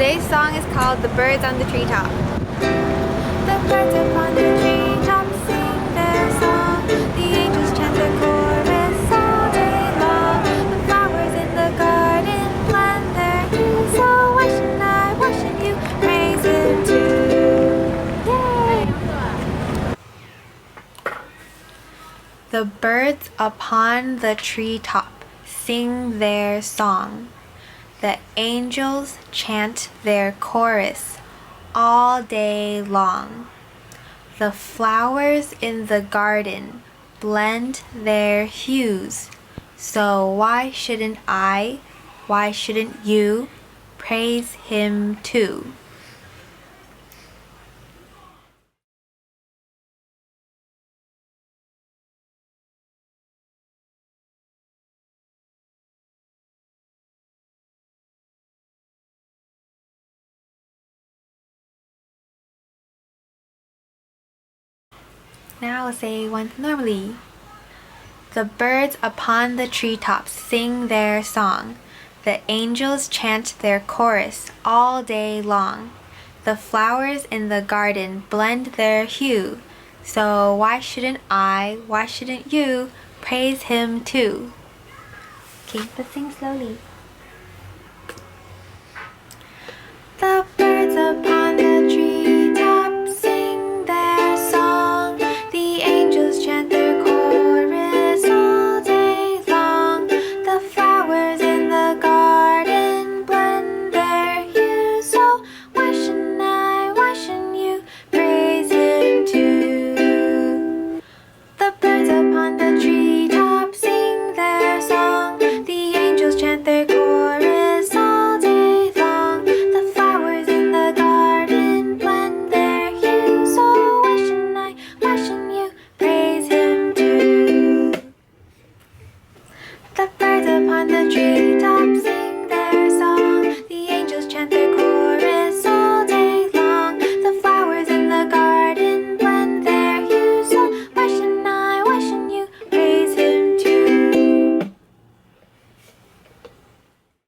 Today's song is called The Birds on the Treetop. The birds upon the treetop sing their song. The angels chant the chorus all day long. The flowers in the garden blend their hues. So why shouldn't you praise Him too? Yay! The birds upon the treetop sing their song. The angels chant their chorus all day long. The flowers in the garden blend their hues. So why shouldn't you praise Him too? Now I'll say once normally. The birds upon the treetops sing their song. The angels chant their chorus all day long. The flowers in the garden blend their hue. So why shouldn't you praise Him too? Okay, let's sing slowly.